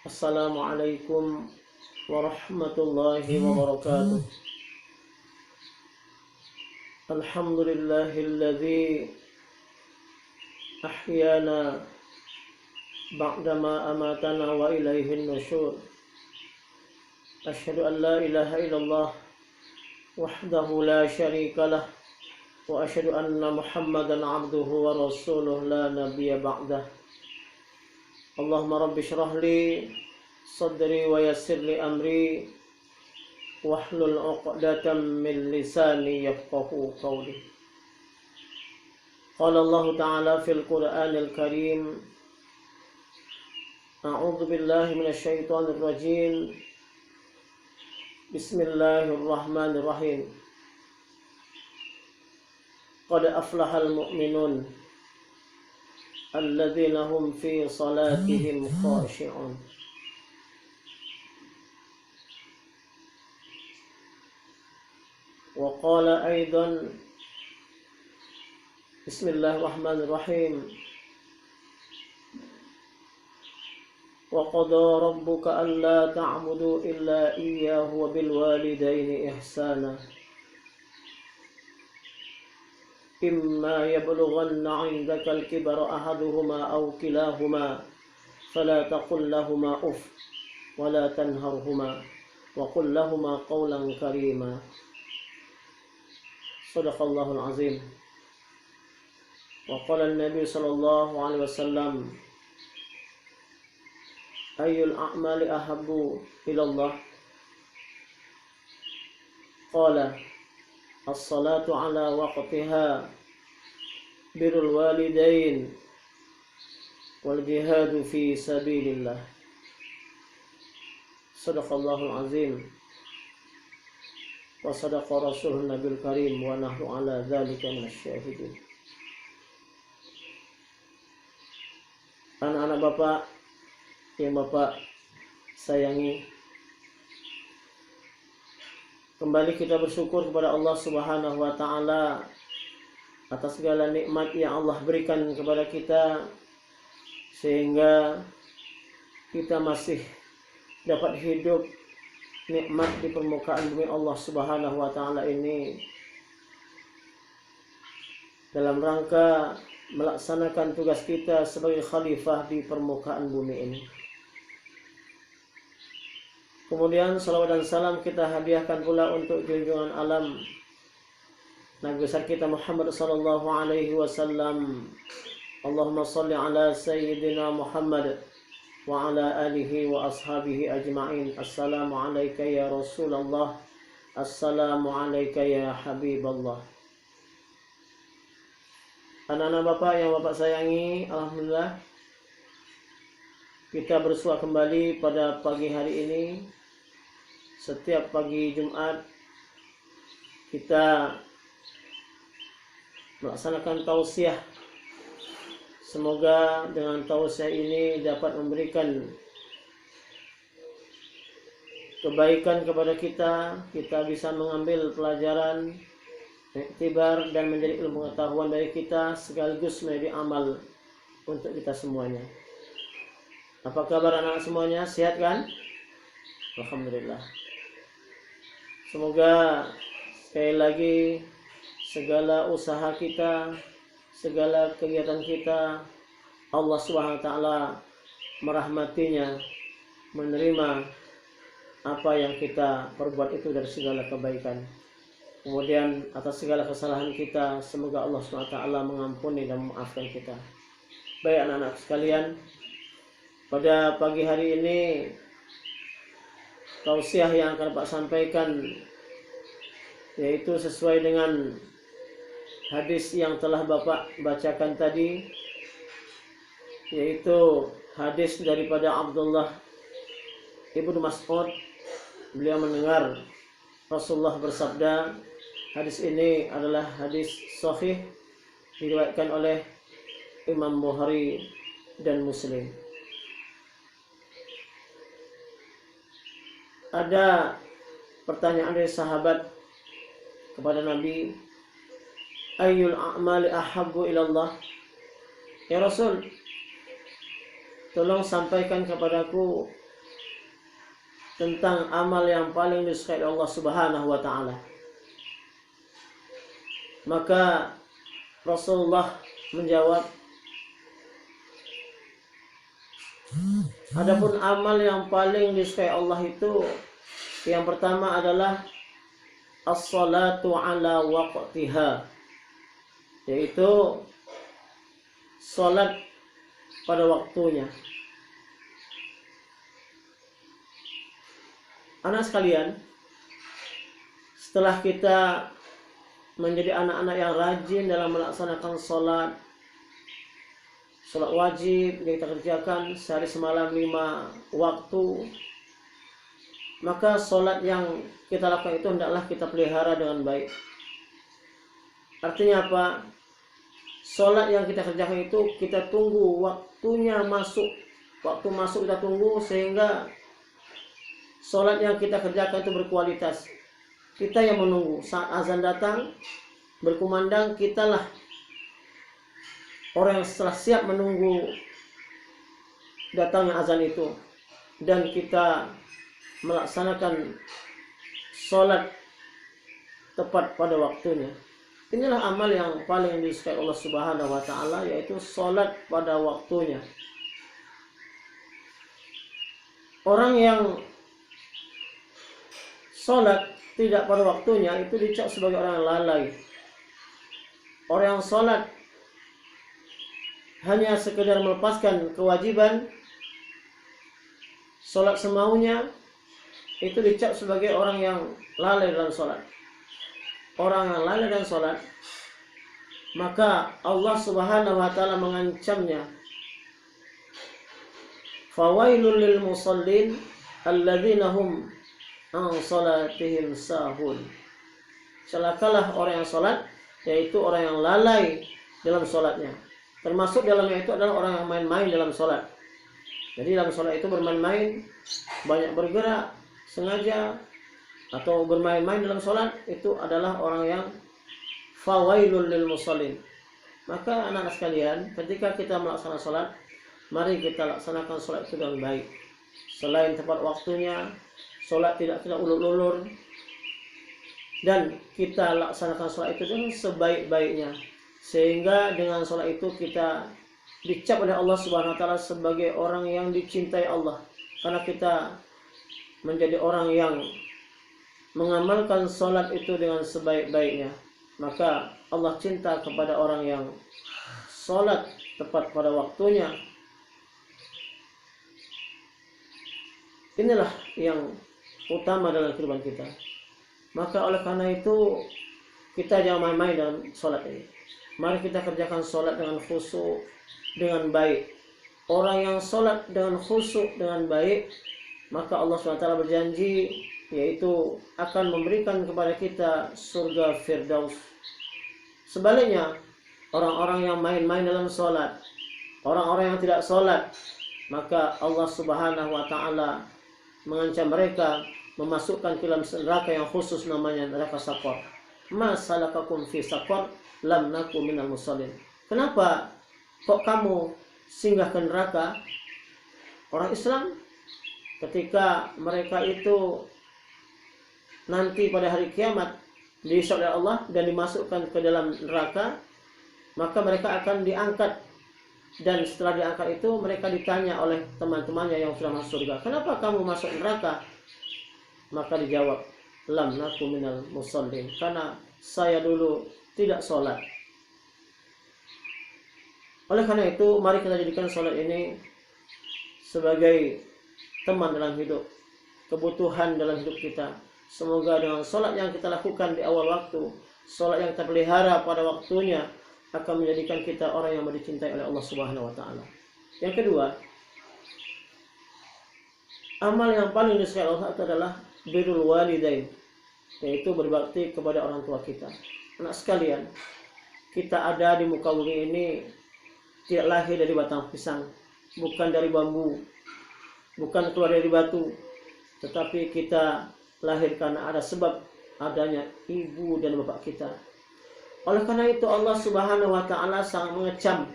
Assalamualaikum warahmatullahi wabarakatuh. Alhamdulillahilladzi ahyana ba'dama amatana wa ilaihin nusyur. Asyhadu an la ilaha illallah wahdahu la syarikalah wa asyhadu anna Muhammadan abduhu wa rasuluh la nabiyya ba'dah. Allahumma rabbi syrah li sadri wa yassir li amri wahlul 'uqdatam min lisani yafqahu qawli. Qala Allah Ta'ala fil Qur'anil Karim, a'udzu billahi minasy syaithanir rajim. Bismillahirrahmanirrahim. Qad aflahal mu'minun alladzina hum fi salatihim khashi'un. Wa qala aidan, Bismillahirrahmanirrahim. Wa qada rabbuka alla ta'budu illa iyyahu wa bil walidaini ihsana. Imma yablughanna 'indaka al-kibara ahaduhuma aw kilahuma fala taqul lahumā uff wa la tanharhumā wa qul lahumā qawlan karīmā. Shadaqallahul azim. Wa qala an-nabiy sallallahu alaihi wasallam, ayyul a'mali ahabbu ila Allah? Qala as-salatu ala waqtiha, birrul walidain, wal jihadu fi sabilillah. Sadaqallahul azim. Wa sadaqa rasulun nabil karim wa nahnu ala dzalika minasyahidin. Anak-anak Bapak yang Bapak sayangi, kembali kita bersyukur kepada Allah Subhanahu wa taala atas segala nikmat yang Allah berikan kepada kita sehingga kita masih dapat hidup nikmat di permukaan bumi Allah Subhanahu wa taala ini dalam rangka melaksanakan tugas kita sebagai khalifah di permukaan bumi ini. Kemudian salawat dan salam kita hadiahkan pula untuk junjungan alam Nabi besar kita Muhammad sallallahu alaihi wasallam. Allahumma shalli ala sayyidina Muhammad wa ala alihi wa ashabihi ajma'in. Assalamu alayka ya Rasulullah. Assalamu alayka ya Habiballah. Anak-anak Bapak yang Bapak sayangi, alhamdulillah kita bersua kembali pada pagi hari ini. Setiap pagi Jumat kita melaksanakan tausiah. Semoga dengan tausiah ini dapat memberikan kebaikan kepada kita. Kita bisa mengambil pelajaran, iktibar, dan menjadi ilmu pengetahuan dari kita sekaligus menjadi amal untuk kita semuanya. Apa kabar anak semuanya? Sehat kan? Alhamdulillah. Semoga sekali lagi segala usaha kita, segala kegiatan kita, Allah Subhanahu wa taala merahmatinya, menerima apa yang kita perbuat itu dari segala kebaikan. Kemudian atas segala kesalahan kita, semoga Allah Subhanahu wa taala mengampuni dan memaafkan kita. Baik anak-anak sekalian, pada pagi hari ini tausiah yang akan Pak sampaikan yaitu sesuai dengan hadis yang telah Bapak bacakan tadi, yaitu hadis daripada Abdullah Ibnu Mas'ud. Beliau mendengar Rasulullah bersabda. Hadis ini adalah hadis sahih, diriwayatkan oleh Imam Bukhari dan Muslim. Ada pertanyaan dari sahabat kepada Nabi, ayyul a'mali ahabbu ilallah? Ya Rasul, tolong sampaikan kepadaku tentang amal yang paling disukai Allah Subhanahu wa taala. Maka Rasulullah menjawab, adapun amal yang paling disukai Allah itu yang pertama adalah as-salatu ala waqtiha, yaitu salat pada waktunya. Anak sekalian, setelah kita menjadi anak-anak yang rajin dalam melaksanakan salat wajib yang kita kerjakan sehari semalam 5 waktu, maka salat yang kita lakukan itu hendaklah kita pelihara dengan baik. Artinya apa? Salat yang kita kerjakan itu kita tunggu waktunya masuk. Waktu masuk kita tunggu sehingga salat yang kita kerjakan itu berkualitas. Kita yang menunggu saat azan datang berkumandang, kitalah orang yang setelah siap menunggu datangnya azan itu, dan kita melaksanakan salat tepat pada waktunya. Inilah amal yang paling disukai Allah Subhanahu wa taala, yaitu salat pada waktunya. Orang yang salat tidak pada waktunya itu dicap sebagai orang yang lalai. Orang yang salat hanya sekedar melepaskan kewajiban, salat semaunya, itu dicap sebagai orang yang lalai dalam salat. Orang yang lalai dalam salat, maka Allah Subhanahu wa taala mengancamnya, fawailul lil musallin alladzina hum an salatihim sahun. Celakalah orang yang salat, yaitu orang yang lalai dalam salatnya. Termasuk dalamnya itu adalah orang yang main-main dalam salat. Jadi dalam salat itu bermain-main, banyak bergerak sengaja atau bermain-main dalam salat, itu adalah orang yang fawailul lil musallin. Maka anak-anak sekalian, ketika kita melaksanakan salat, mari kita laksanakan salat itu dengan baik. Selain tepat waktunya, salat tidak kita ulur-ulur, dan kita laksanakan salat itu dengan sebaik-baiknya, sehingga dengan salat itu kita dicap oleh Allah Subhanahu wa taala sebagai orang yang dicintai Allah, karena kita menjadi orang yang mengamalkan salat itu dengan sebaik-baiknya. Maka Allah cinta kepada orang yang salat tepat pada waktunya. Inilah yang utama dalam kehidupan kita. Maka oleh karena itu kita jangan main-main dalam salat ini. Mari kita kerjakan salat dengan khusyuk, dengan baik. Orang yang salat dengan khusyuk, dengan baik, maka Allah SWT berjanji, yaitu akan memberikan kepada kita surga Firdaus. Sebaliknya, orang-orang yang main-main dalam salat, orang-orang yang tidak salat, maka Allah Subhanahu wa taala mengancam mereka, memasukkan ke dalam neraka yang khusus namanya neraka Saqar. Ma salakakum fi Saqar? Lam naku minal musallin. Kenapa kok kamu singgah ke neraka? Orang Islam ketika mereka itu nanti pada hari kiamat dihisab oleh Allah dan dimasukkan ke dalam neraka, maka mereka akan diangkat, dan setelah diangkat itu mereka ditanya oleh teman-temannya yang sudah masuk surga, kenapa kamu masuk neraka? Maka dijawab, lam naku minal musallin, karena saya dulu tidak sholat. Oleh karena itu mari kita jadikan sholat ini sebagai teman dalam hidup, kebutuhan dalam hidup kita. Semoga dengan sholat yang kita lakukan di awal waktu, sholat yang kita pelihara pada waktunya, akan menjadikan kita orang yang dicintai oleh Allah Subhanahu wa taala. Yang kedua, amal yang paling disukai Allah adalah birrul walidain, yaitu berbakti kepada orang tua kita. Anak sekalian, kita ada di muka bumi ini tidak lahir dari batang pisang, bukan dari bambu, bukan keluar dari batu, tetapi kita lahir karena ada sebab adanya ibu dan bapak kita. Oleh karena itu Allah Subhanahu wa taala sangat mengecam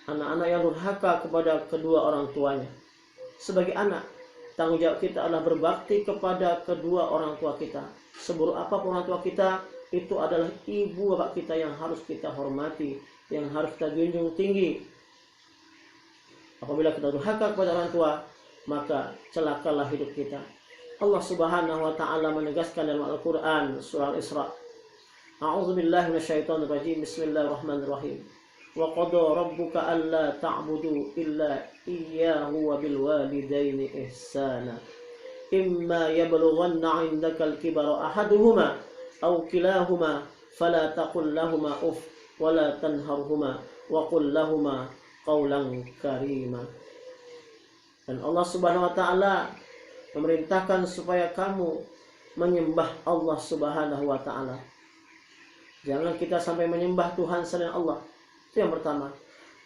anak-anak yang durhaka kepada kedua orang tuanya. Sebagai anak, tanggung jawab kita adalah berbakti kepada kedua orang tua kita. Seburuk apapun orang tua kita, itu adalah ibu bapak kita yang harus kita hormati, yang harus kita junjung tinggi. Apabila kita durhaka kepada orang tua, maka celakalah hidup kita. Allah Subhanahu wa taala menegaskan dalam Al-Qur'an surah Al-Isra. A'udzubillahi minasyaitonir rajim. Bismillahirrahmanirrahim. Wa qada rabbuka alla ta'budu illa iyyahu wa bil walidaini ihsana. Imma yablughanna 'indaka al-kibara ahaduhuma aw kilahuma fala taqul lahumā uff wa la tanharhuma wa qul lahumā qawlan karima. Dan Allah Subhanahu wa taala memerintahkan supaya kamu menyembah Allah Subhanahu wa taala. Jangan kita sampai menyembah Tuhan selain Allah. Itu yang pertama.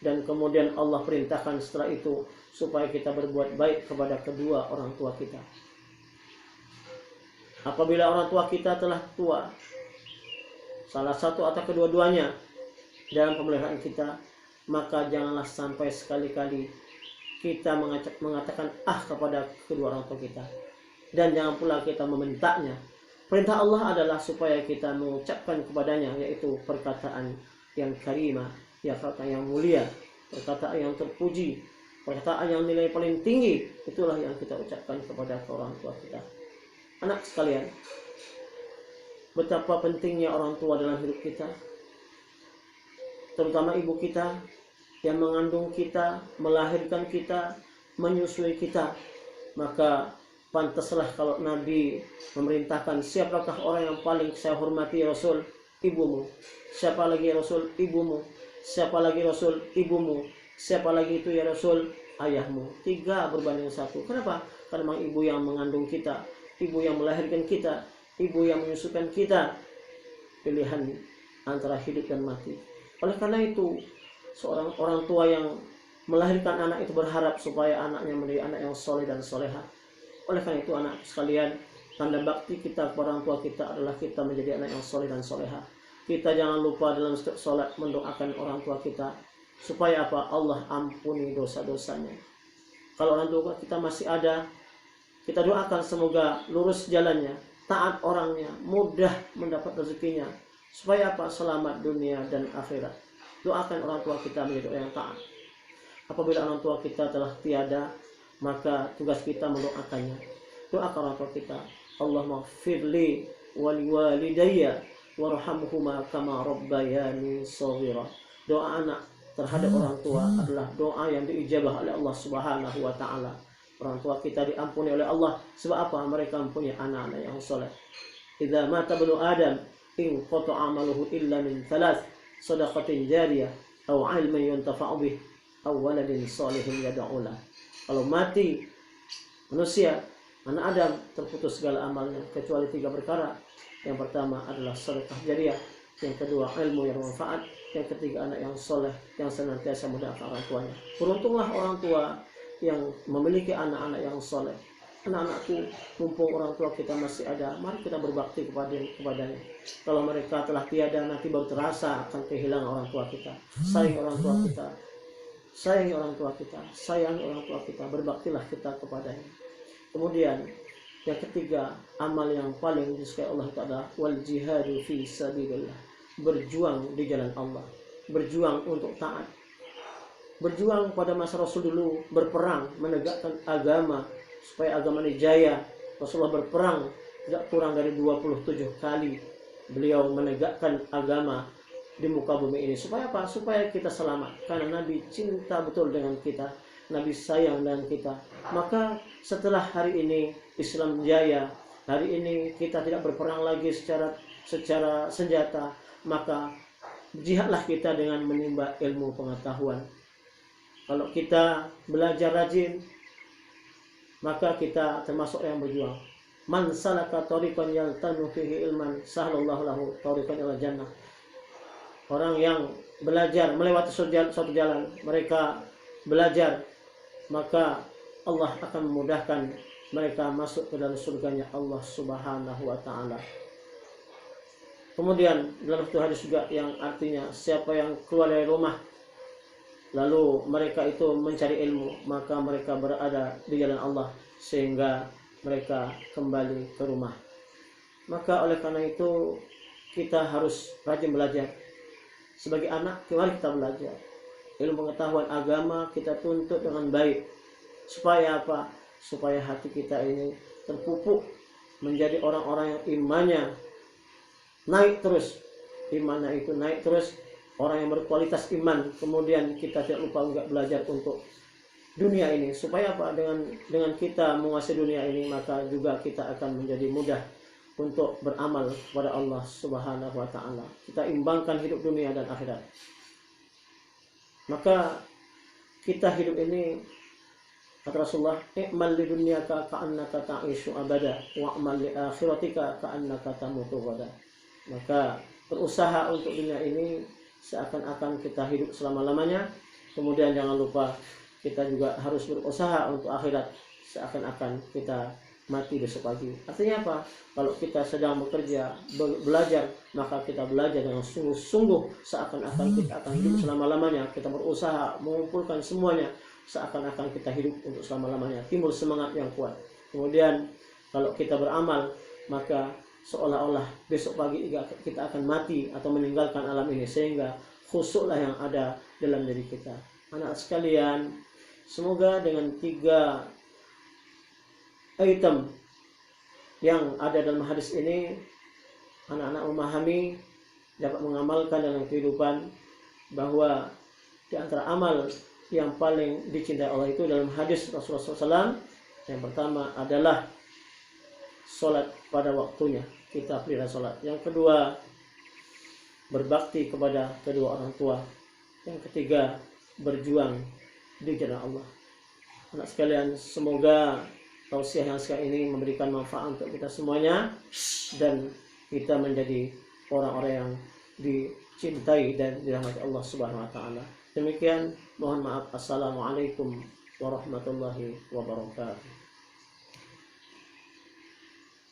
Dan kemudian Allah perintahkan setelah itu supaya kita berbuat baik kepada kedua orang tua kita. Apabila orang tua kita telah tua, salah satu atau kedua-duanya dalam pemeliharaan kita, maka janganlah sampai sekali-kali kita mengatakan kepada kedua orang tua kita, dan jangan pula kita membentaknya. Perintah Allah adalah supaya kita mengucapkan kepadanya, yaitu perkataan yang karimah, ya, perkataan yang mulia, perkataan yang terpuji, perkataan yang nilai paling tinggi. Itulah yang kita ucapkan kepada orang tua kita. Anak sekalian, betapa pentingnya orang tua dalam hidup kita, terutama ibu kita yang mengandung kita, melahirkan kita, menyusui kita. Maka pantaslah kalau Nabi memerintahkan, siapakah orang yang paling saya hormati ya Rasul? Ibumu. Siapa lagi ya Rasul? Ibumu. Siapa lagi Rasul? Ibumu. Siapa lagi itu ya Rasul? Ayahmu. 3 berbanding 1. Kenapa? Karena memang ibu yang mengandung kita, ibu yang melahirkan kita, ibu yang menyusukan kita. Pilihan antara hidup dan mati. Oleh karena itu, seorang orang tua yang melahirkan anak itu berharap supaya anaknya menjadi anak yang soleh dan soleha. Oleh karena itu, anak sekalian, tanda bakti kita kepada orang tua kita adalah kita menjadi anak yang soleh dan soleha. Kita jangan lupa dalam setiap sholat mendoakan orang tua kita, supaya apa? Allah ampuni dosa-dosanya. Kalau orang tua kita masih ada, kita doakan semoga lurus jalannya, taat orangnya, mudah mendapat rezekinya, supaya apa? Selamat dunia dan akhirat. Doakan orang tua kita menjadi orang yang taat. Apabila orang tua kita telah tiada, maka tugas kita mendoakannya. Doakan orang tua kita, Allahumma firli wali walidayya warhamhuma kama rabbayani shaghira. Doa anak terhadap orang tua adalah doa yang diijabah oleh Allah Subhanahu wa taala. Orang tua kita diampuni oleh Allah sebab apa? Mereka mempunyai anak-anak yang saleh. Idza mata ibnu Adam in qata'a amaluhu illa min thalath, shadaqatin jariyah aw 'ilmin yuntafa'u bih aw waladin shalihin yad'u lahu. Kalau mati manusia, anak Adam, terputus segala amalnya kecuali 3 perkara. Yang pertama adalah sedekah jariah, yang kedua ilmu yang bermanfaat, yang ketiga anak yang soleh yang senantiasa mendoakan orang tuanya. Beruntunglah orang tua yang memiliki anak-anak yang soleh. Anak-anakku, mumpung orang tua kita masih ada, mari kita berbakti kepadanya. Kalau mereka telah tiada, nanti baru terasa akan kehilangan orang tua kita. Sayangi orang tua kita, sayangi orang tua kita, sayangi orang tua kita, berbaktilah kita kepadanya. Kemudian yang ketiga, amal yang paling disukai Allah itu adalah wal jihadu fi sabilillah, berjuang di jalan Allah, berjuang untuk taat. Berjuang pada masa Rasul dulu, berperang menegakkan agama supaya agama ini jaya. Rasulullah berperang tidak kurang dari 27 kali beliau menegakkan agama di muka bumi ini. Supaya apa? Supaya kita selamat. Karena Nabi cinta betul dengan kita, Nabi sayang dengan kita. Maka setelah hari ini Islam jaya, hari ini kita tidak berperang lagi secara senjata, maka jihadlah kita dengan menimba ilmu pengetahuan. Kalau kita belajar rajin, maka kita termasuk yang berjuang. Man salaka tariqan yaltanu fihi ilman sahlallahu lahu tariqan ila jannah. Orang yang belajar melewati suatu jalan, mereka belajar, maka Allah akan memudahkan mereka masuk ke dalam surganya Allah Subhanahu wa taala. Kemudian dalam satu hadis juga yang artinya siapa yang keluar dari rumah lalu mereka itu mencari ilmu, maka mereka berada di jalan Allah sehingga mereka kembali ke rumah. Maka oleh karena itu kita harus rajin belajar. Sebagai anak, mari kita belajar ilmu pengetahuan agama, kita tuntut dengan baik. Supaya apa? Supaya hati kita ini terpupuk menjadi orang-orang yang imannya naik terus, imannya itu naik terus, orang yang berkualitas iman. Kemudian kita tidak lupa juga belajar untuk dunia ini. Supaya apa? Dengan kita menguasai dunia ini, maka juga kita akan menjadi mudah untuk beramal kepada Allah Subhanahu wa taala. Kita imbangkan hidup dunia dan akhirat. Maka kita hidup ini, kata Rasulullah, "I'mal li dunyaka ka'annaka ta'ishu abada wa'mal li akhiratika ka'annaka tamutu ghada." Maka berusaha untuk dunia ini seakan-akan kita hidup selama-lamanya. Kemudian jangan lupa kita juga harus berusaha untuk akhirat seakan-akan kita mati besok pagi. Artinya apa? Kalau kita sedang bekerja, belajar, maka kita belajar dengan sungguh-sungguh seakan-akan kita akan hidup selama-lamanya. Kita berusaha mengumpulkan semuanya seakan-akan kita hidup untuk selama-lamanya. Timbul semangat yang kuat. Kemudian kalau kita beramal, maka seolah-olah besok pagi kita akan mati atau meninggalkan alam ini, sehingga khusyuklah yang ada dalam diri kita. Anak sekalian, semoga dengan 3 item yang ada dalam hadis ini, anak-anak memahami, dapat mengamalkan dalam kehidupan, bahwa di antara amal yang paling dicintai Allah itu dalam hadis Rasulullah SAW, yang pertama adalah sholat pada waktunya, kita pelihara sholat. Yang kedua, berbakti kepada kedua orang tua. Yang ketiga, berjuang di jalan Allah. Anak sekalian, semoga tausiah yang sekarang ini memberikan manfaat untuk kita semuanya, dan kita menjadi orang-orang yang dicintai dan dirahmati Allah Subhanahu wa taala. Demikian, mohon maaf. Assalamualaikum warahmatullahi wabarakatuh.